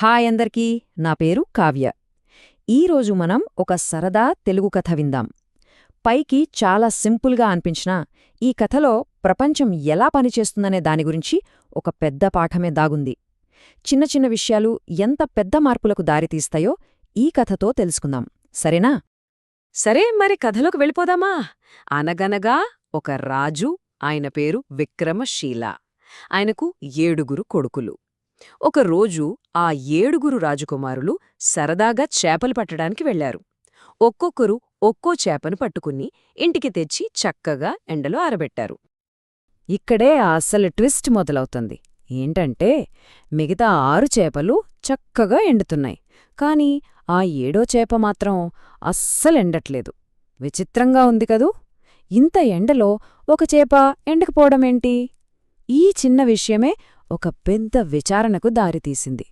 Hi అందరికీ, నా పేరు కావ్య. ఈరోజు మనం ఒక సరదా తెలుగు కథ విందాం. పైకి చాలా సింపుల్గా అనిపించినా ఈ కథలో ప్రపంచం ఎలా పనిచేస్తుందనే దాని గురించి ఒక పెద్ద పాఠమే దాగుంది. చిన్న చిన్న విషయాలు ఎంత పెద్ద మార్పులకు దారితీస్తాయో ఈ కథతో తెలుసుకుందాం, సరేనా? సరే, మరి కథలోకి వెళ్ళిపోదామా? అనగనగా ఒక రాజు, ఆయన పేరు విక్రమశీల. ఆయనకు 7 కొడుకులు. ఒకరోజు ఆ 7 రాజకుమారులు సరదాగా చేపలు పట్టడానికి వెళ్లారు. ఒక్కొక్కరు ఒక్కో చేపను పట్టుకుని ఇంటికి తెచ్చి చక్కగా ఎండలో ఆరబెట్టారు. ఇక్కడే అసలు ట్విస్ట్ మొదలవుతుంది. ఏంటంటే మిగతా 6 చేపలు చక్కగా ఎండుతున్నాయి, కాని ఆ 7వ చేప మాత్రం అస్సలెండట్లేదు. విచిత్రంగా ఉంది కదూ! ఇంత ఎండలో ఒక చేప ఎండకపోవడమేంటి? ఈ చిన్న విషయమే ఒక పెద్ద విచారణకు దారితీసింది.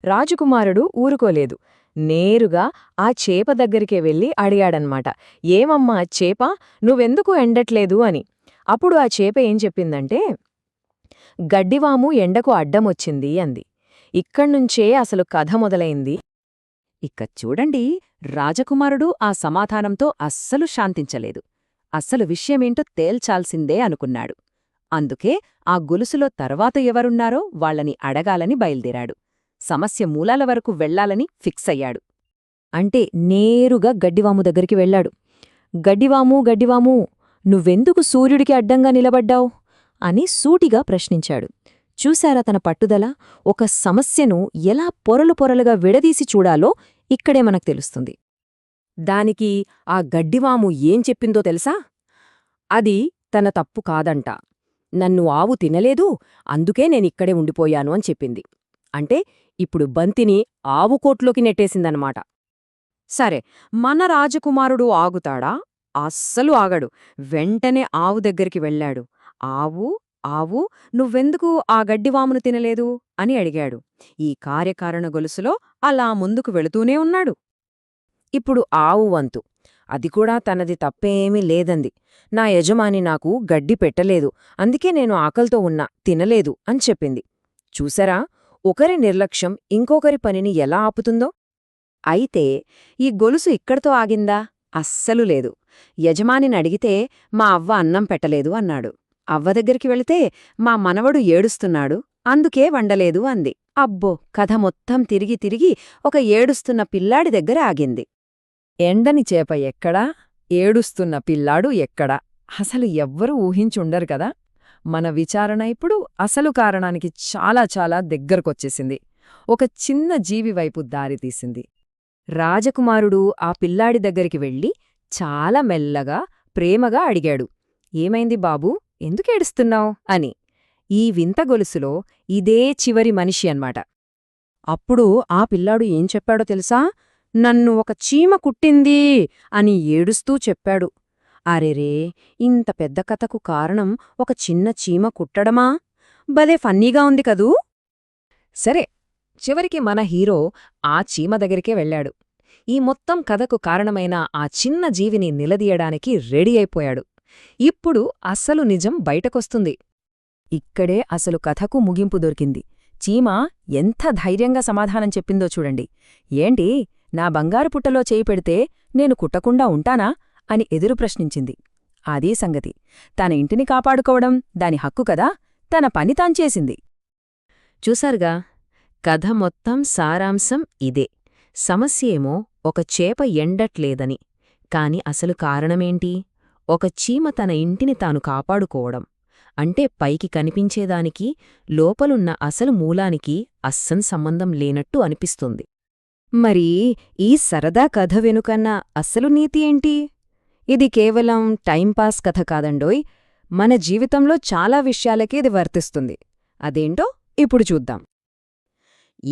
రాజకుమారుడు ఊరుకోలేదు. నేరుగా ఆ చేప దగ్గరికే వెళ్ళి అడిగాడన్మాట, ఏమమ్మా చేప, నువ్వెందుకు ఎండట్లేదు అని. అప్పుడు ఆ చేప ఏం చెప్పిందంటే, గడ్డివాము ఎండకు అడ్డమొచ్చింది అంది. ఇక్కడ్నుంచే అసలు కథ మొదలైంది. ఇక చూడండి, రాజకుమారుడు ఆ సమాధానంతో అస్సలు శాంతించలేదు. అస్సలు విషయమేంటో తేల్చాల్సిందే అనుకున్నాడు. అందుకే ఆ గొలుసులో తర్వాత ఎవరున్నారో వాళ్లని అడగాలని బయల్దేరాడు. సమస్య మూలాల వరకు వెళ్లాలని ఫిక్స్ అయ్యాడు. అంటే నేరుగా గడ్డివాము దగ్గరికి వెళ్లాడు. గడ్డివామూ గడ్డివామూ, నువ్వెందుకు సూర్యుడికి అడ్డంగా నిలబడ్డావు అని సూటిగా ప్రశ్నించాడు. చూశారా తన పట్టుదల? ఒక సమస్యను ఎలా పొరలు పొరలుగా విడదీసి చూడాలో ఇక్కడే మనకు తెలుస్తుంది. దానికి ఆ గడ్డివాము ఏం చెప్పిందో తెలుసా? అది తన తప్పు కాదంట. నన్ను ఆవు తినలేదు, అందుకే నేనిక్కడే ఉండిపోయాను అని చెప్పింది. అంటే ఇప్పుడు బంతిని ఆవు కోట్లోకి నెట్టేసిందనమాట. సరే, మన రాజకుమారుడు ఆగుతాడా? అస్సలు ఆగడు. వెంటనే ఆవు దగ్గరికి వెళ్ళాడు. ఆవు ఆవు, నువ్వెందుకు ఆ గడ్డివామును తినలేదు అని అడిగాడు. ఈ కార్యకారణ గొలుసులో అలా ముందుకు వెళుతూనే ఉన్నాడు. ఇప్పుడు ఆవు వంతు. అది కూడా తనది తప్పేమీ లేదంది. నా యజమాని నాకు గడ్డి పెట్టలేదు, అందుకే నేను ఆకల్తో ఉన్నా, తినలేదు అని చెప్పింది. చూసారా, ఒకరి నిర్లక్ష్యం ఇంకొకరి పనిని ఎలా ఆపుతుందో? అయితే ఈ గొలుసు ఇక్కడితో ఆగిందా? అస్సలు లేదు. యజమానిని అడిగితే మా అవ్వ అన్నం పెట్టలేదు అన్నాడు. అవ్వ దగ్గరికి వెళితే మా మనవడు ఏడుస్తున్నాడు, అందుకే వండలేదు అంది. అబ్బో, కథ మొత్తం తిరిగి తిరిగి ఒక ఏడుస్తున్న పిల్లాడి దగ్గర ఆగింది. ఎండని చేప ఎక్కడా, ఏడుస్తున్న పిల్లాడు ఎక్కడా? అసలు ఎవ్వరూ ఊహించుండరు కదా! మన విచారణ ఇప్పుడు అసలు కారణానికి చాలా చాలా దగ్గరకొచ్చేసింది. ఒక చిన్న జీవి వైపు దారితీసింది. రాజకుమారుడు ఆ పిల్లాడి దగ్గరికి వెళ్ళి చాలా మెల్లగా, ప్రేమగా అడిగాడు, ఏమైంది బాబూ, ఎందుకేడుస్తున్నావ్ అని. ఈ వింత గొలుసులో ఇదే చివరి మనిషి అన్మాట. అప్పుడు ఆ పిల్లాడు ఏం చెప్పాడో తెలుసా? నన్ను ఒక చీమ కుట్టింది అని ఏడుస్తూ చెప్పాడు. అరెరే, ఇంత పెద్ద కథకు కారణం ఒక చిన్న చీమ కుట్టడమా? భలే ఫన్నీగా ఉంది కదూ! సరే, చివరికి మన హీరో ఆ చీమ దగ్గరికే వెళ్ళాడు. ఈ మొత్తం కథకు కారణమైన ఆ చిన్న జీవిని నిలదీయడానికి రెడీ అయిపోయాడు. ఇప్పుడు అస్సలు నిజం బయటకొస్తుంది. ఇక్కడే అసలు కథకు ముగింపు దొరికింది. చీమ ఎంత ధైర్యంగా సమాధానం చెప్పిందో చూడండి. ఏంటి, నా బంగారు పుట్టలో చేయి పెడితే నేను కుట్టకుండా ఉంటానా అని ఎదురు ప్రశ్నించింది. అదీ సంగతి. తన ఇంటిని కాపాడుకోవడం దాని హక్కు కదా, తన పని తాంచేసింది. చూసారుగా, కథ మొత్తం సారాంశం ఇదే. సమస్యేమో ఒక చేప ఎండట్లేదని, కాని అసలు కారణమేంటి? ఒక చీమ తన ఇంటిని తాను కాపాడుకోవడం. అంటే పైకి కనిపించేదానికి లోపలున్న అసలు మూలానికి అస్సం సంబంధం లేనట్టు అనిపిస్తుంది. మరి ఈ సరదా కథ వెనుకన్న అసలు నీతి ఏంటి? ఇది కేవలం టైంపాస్ కథ కాదండోయ్, మన జీవితంలో చాలా విషయాలకే ఇది వర్తిస్తుంది. అదేంటో ఇప్పుడు చూద్దాం.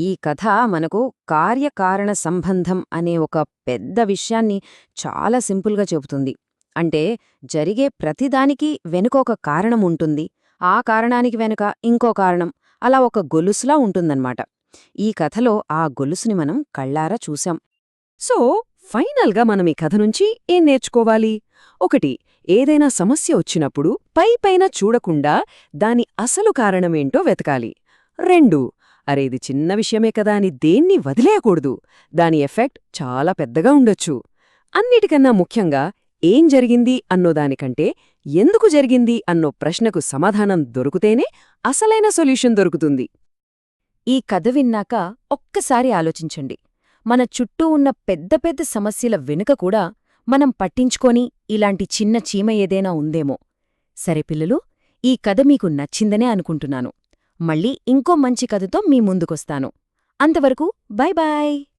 ఈ కథ మనకు కార్యకారణ సంబంధం అనే ఒక పెద్ద విషయాన్ని చాలా సింపుల్గా చెబుతుంది. అంటే జరిగే ప్రతిదానికి వెనుక ఒక కారణం ఉంటుంది, ఆ కారణానికి వెనుక ఇంకో కారణం, అలా ఒక గొలుసులా ఉంటుందన్నమాట. ఈ కథలో ఆ గొలుసుని మనం కళ్ళారా చూశాం. సో ఫైనల్గా మనం ఈ కథ నుంచి ఏం నేర్చుకోవాలి? 1. ఏదైనా సమస్య వచ్చినప్పుడు పైపైన చూడకుండా దాని అసలు కారణమేంటో వెతకాలి. 2. అరే ఇది చిన్న విషయమే కదా అని దేన్ని వదిలేయకూడదు. దాని ఎఫెక్ట్ చాలా పెద్దగా ఉండొచ్చు. అన్నిటికన్నా ముఖ్యంగా ఏం జరిగింది అన్నోదానికంటే ఎందుకు జరిగింది అన్నో ప్రశ్నకు సమాధానం దొరుకుతేనే అసలైన సొల్యూషన్ దొరుకుతుంది. ఈ కథ విన్నాక ఒక్కసారి ఆలోచించండి. మన చుట్టూ ఉన్న పెద్ద పెద్ద సమస్యల వెనుక కూడా మనం పట్టించుకొని ఇలాంటి చిన్న చీమ ఏదైనా ఉందేమో. సరే పిల్లలు, ఈ కథ మీకు నచ్చిందనే అనుకుంటున్నాను. మళ్ళీ ఇంకో మంచి కథతో మీ ముందుకొస్తాను. అంతవరకు బై బాయ్.